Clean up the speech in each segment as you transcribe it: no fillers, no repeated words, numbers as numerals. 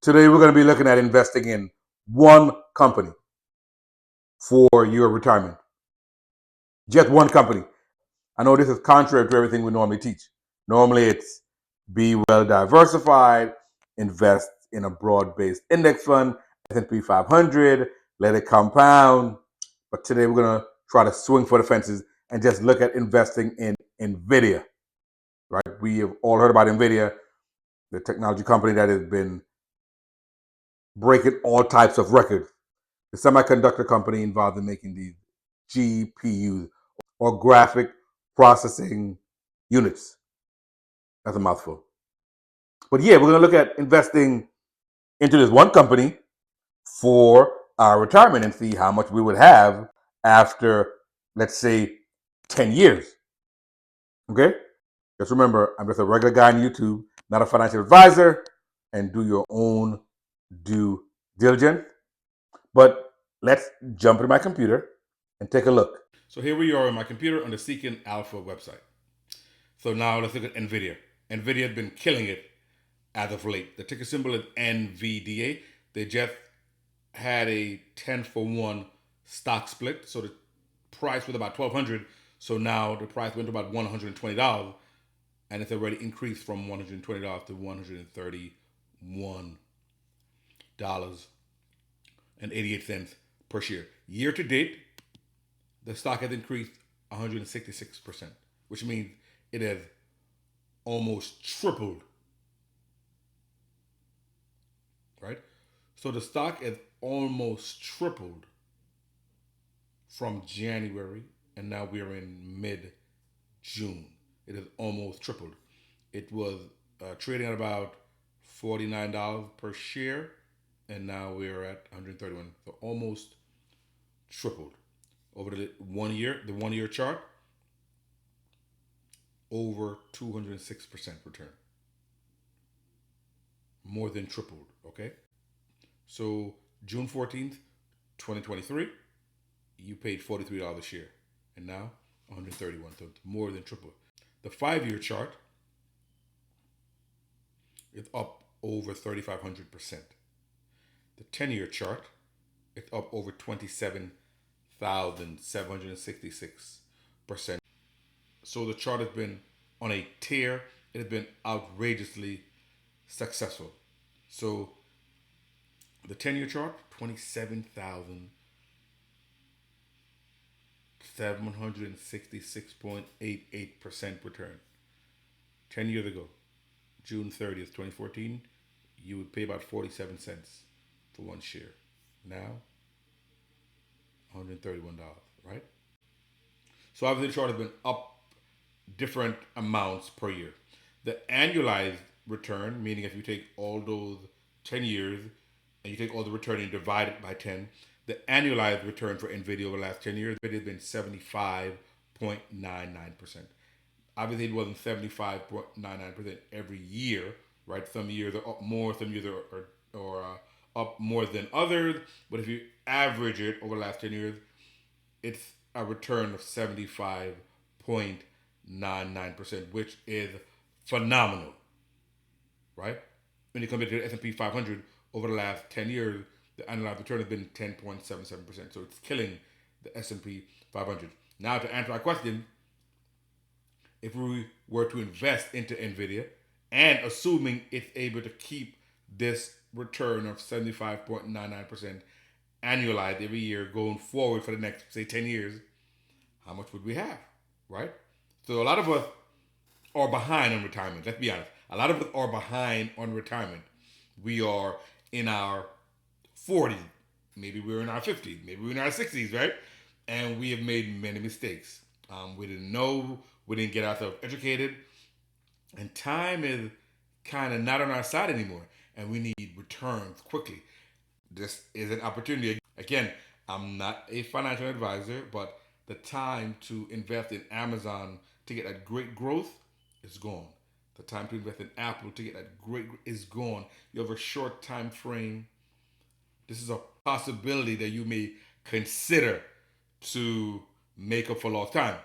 Today we're going to be looking at investing in one company for your retirement. Just one company. I know this is contrary to everything we normally teach. Normally it's be well diversified, invest in a broad-based index fund, S&P 500, let it compound. But today we're going to try to swing for the fences and just look at investing in Nvidia. Right? We have all heard about Nvidia, the technology company that has been breaking all types of records. The semiconductor company involved in making these GPUs or graphic processing units. That's a mouthful. But yeah, we're going to look at investing into this one company for our retirement and see how much we would have after, let's say, 10 years. Okay? Just remember, I'm just a regular guy on YouTube, not a financial advisor, and do your own due diligence. But let's jump into my computer and take a look. So here we are on my computer on the Seeking Alpha website. So now let's look at Nvidia. Nvidia has been killing it as of late. The ticker symbol is NVDA. They just had a 10-for-1 stock split. So the price was about $1,200. So now the price went to about $120. And it's already increased from $120 to $131.88 per share. Year to date, the stock has increased 166%, which means it has almost tripled. Right? So the stock has almost tripled from January, and now we're in mid-June. It has almost tripled. It was trading at about $49 per share, and now we're at 131. So almost tripled over the 1 year. The 1 year chart, over 206% return. More than tripled. Okay. So June 14th, 2023, you paid $43 a share, and now 131. So more than triple. The 5 year chart is up over 3,500%. The 10-year chart, it's up over 27,766%. So the chart has been on a tear. It has been outrageously successful. So the 10-year chart, 27,766.88% return. 10 years ago, June 30th, 2014, you would pay about 47 cents for one share. Now, $131, right? So obviously the chart has been up different amounts per year. The annualized return, meaning if you take all those 10 years and you take all the return and divide it by 10, the annualized return for Nvidia over the last 10 years, it has been 75.99%. Obviously, it wasn't 75.99% every year, right? Some years are up more, some years are up more than others. But if you average it over the last 10 years, it's a return of 75.99%, which is phenomenal, right? When you compare to the S&P 500 over the last 10 years, the annualized return has been 10.77%. So it's killing the S&P 500. Now to answer our question, if we were to invest into Nvidia and assuming it's able to keep this return of 75.99% annualized every year going forward for the next, say, 10 years, how much would we have, right? So a lot of us are behind on retirement. Let's be honest. A lot of us are behind on retirement. We are in our 40s. Maybe we're in our 50s. Maybe we're in our 60s, right? And we have made many mistakes. We didn't know. We didn't get ourselves educated. And time is kind of not on our side anymore. And we need returns quickly. This is an opportunity. Again, I'm not a financial advisor, but the time to invest in Amazon to get that great growth is gone. The time to invest in Apple to get that great is gone. You have a short time frame. This is a possibility that you may consider to make up for lost time.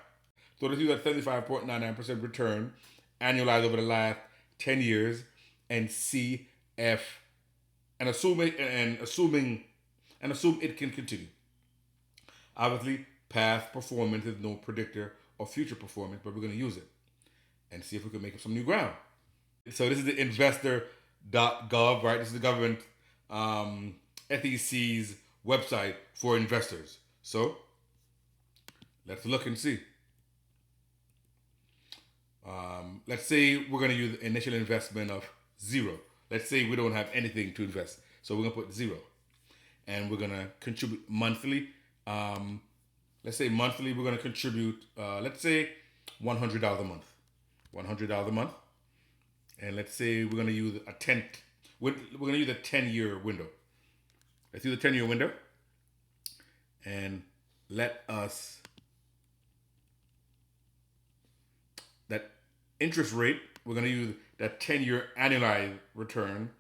So let's use that 75.99% return annualized over the last 10 years and see if and assume it can continue. Obviously, past performance is no predictor of future performance, but we're going to use it and see if we can make up some new ground. So this is the investor.gov, right? This is the government SEC's website for investors. So let's look and see. Let's say we're going to use initial investment of zero. Let's say we don't have anything to invest. So we're going to put zero. And we're going to contribute monthly. Let's say monthly we're going to contribute, let's say $100 a month. $100 a month. And let's say we're going to use we're going to use a 10-year window. Let's use a 10-year window. And let us, that interest rate, we're going to use that 10-year annualized return,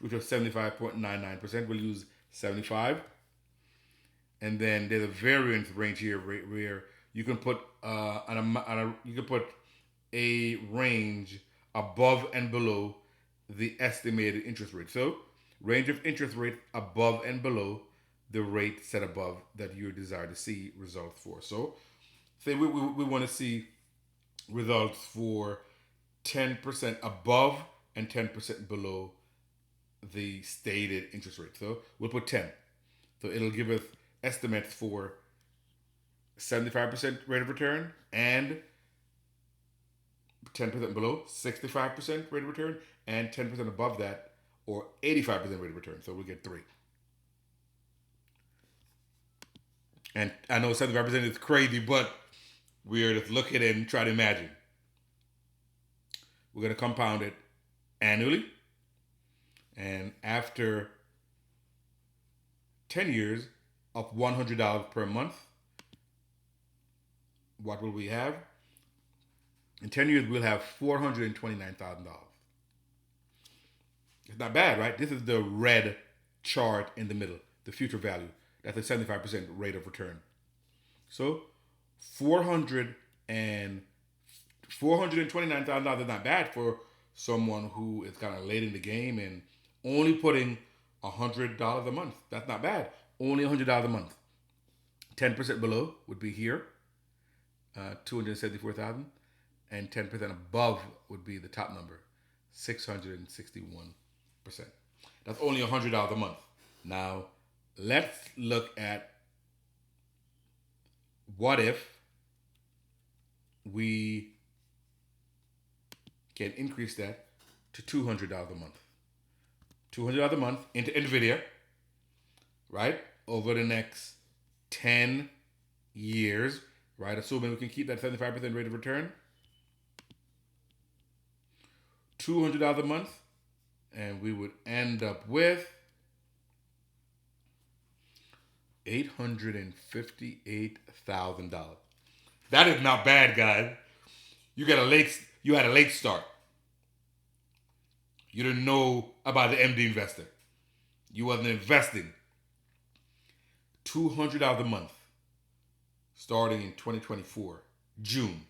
which was 75.99%. We'll use 75. And then there's a variance range here where you can put you can put a range above and below the estimated interest rate. So range of interest rate above and below the rate set above that you desire to see results for. So say we want to see results for 10% above and 10% below the stated interest rate. So we'll put 10. So it'll give us estimates for 75% rate of return and 10% below, 65% rate of return, and 10% above that, or 85% rate of return. So we'll get 3. And I know 75% is crazy, but we're just looking and try to imagine. We're going to compound it annually. And after 10 years of $100 per month, what will we have? In 10 years, we'll have $429,000. It's not bad, right? This is the red chart in the middle, the future value. That's a 75% rate of return. So $429,000 is not bad for someone who is kind of late in the game and only putting $100 a month. That's not bad. Only $100 a month. 10% below would be here, 274,000, and 10% above would be the top number, 661%. That's only $100 a month. Now, let's look at what if we can increase that to $200 a month. $200 a month into Nvidia, right? Over the next 10 years, right? Assuming we can keep that 75% rate of return. $200 a month, and we would end up with $858,000. That is not bad, guys. You had a late start. You didn't know about the MD investor. You wasn't investing. $200 a month, starting in 2024, June.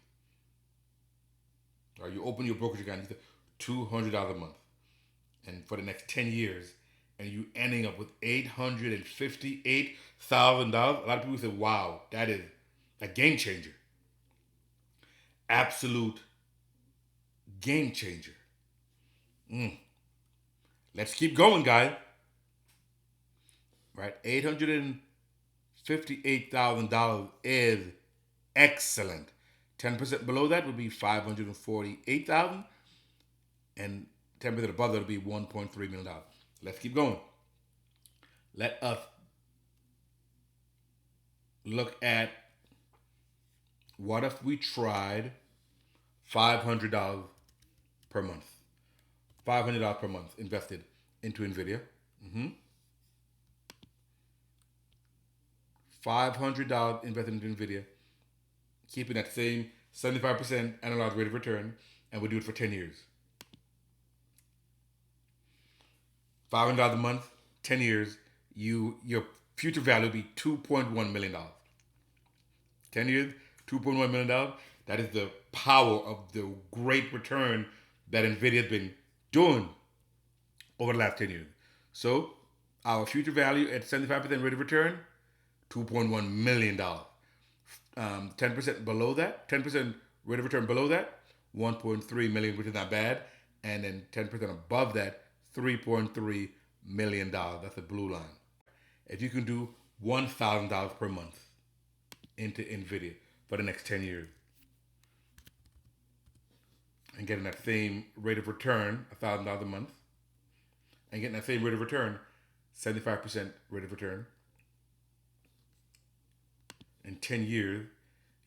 Or you open your brokerage account, you say $200 a month, and for the next 10 years, and you ending up with $858,000. A lot of people say, "Wow, that is a game changer." Absolute game changer. Let's keep going, guys. Right? $858,000 is excellent. 10% below that would be $548,000, and 10% above that would be $1.3 million. Let's keep going. Let us look at what if we tried $500 per month. $500 per month invested into Nvidia. $500 invested into Nvidia, keeping that same 75% annualized rate of return, and we'll do it for 10 years. $500 a month, 10 years, your future value will be $2.1 million. 10 years, $2.1 million. That is the power of the great return that Nvidia has been doing over the last 10 years. So our future value at 75% rate of return, $2.1 million. 10% below that, 10% rate of return below that, 1.3 million, which is not bad. And then 10% above that, $3.3 million. That's the blue line. If you can do $1,000 per month into Nvidia for the next 10 years and getting that same rate of return, $1,000 a month, and getting that same rate of return, 75% rate of return, in 10 years,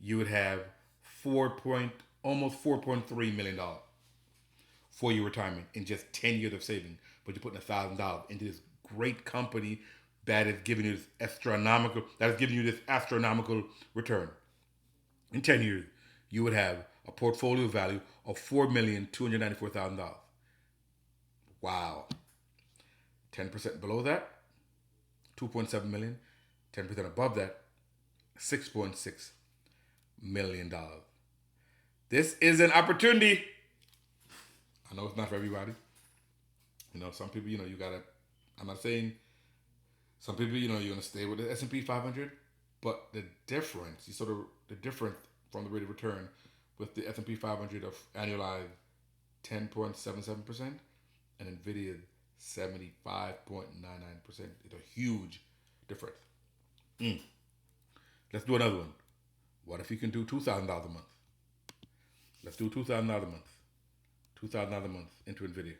you would have almost $4.3 million for your retirement in just 10 years of saving. But you're putting $1,000 into this great company that is giving you this astronomical return. In 10 years, you would have a portfolio value of $4,294,000. Wow. 10% below that, 2.7 million. 10% above that, $6.6 million. This is an opportunity. I know it's not for everybody. Some people, you gotta. I'm not saying some people, you're gonna stay with the S&P 500, but the difference, the difference from the rate of return with the S&P 500 of annualized 10.77% and Nvidia 75.99% is a huge difference. Let's do another one. What if you can do $2,000 a month? Let's do $2,000 a month. $2,000 a month into Nvidia.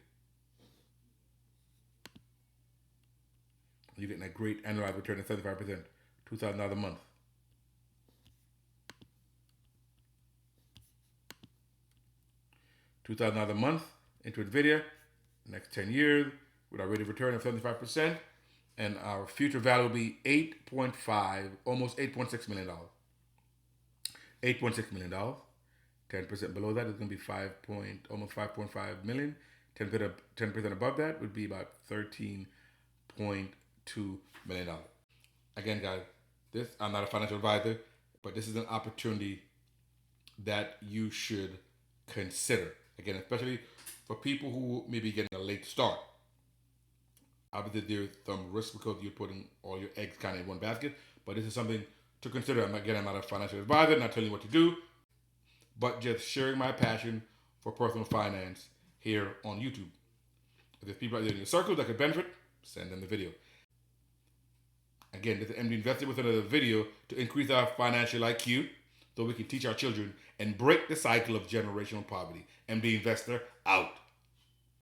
You're getting that great annualized return of 75%. $2,000 a month. $2,000 a month into Nvidia. Next 10 years with our rate of return of 75%. And our future value will be 8.5, almost $8.6 million. $8.6 million. 10% below that is going to be almost 5.5 million. 10% above that would be about $13.2 million. Again, guys, I'm not a financial advisor, but this is an opportunity that you should consider. Again, especially for people who may be getting a late start. Obviously, there's some risk because you're putting all your eggs kind of in one basket, but this is something to consider. I'm not a financial advisor, not telling you what to do, but just sharing my passion for personal finance here on YouTube. If there's people out there in your circle that could benefit, send them the video. Again, this is MD Investor with another video to increase our financial IQ so we can teach our children and break the cycle of generational poverty. MD Investor out.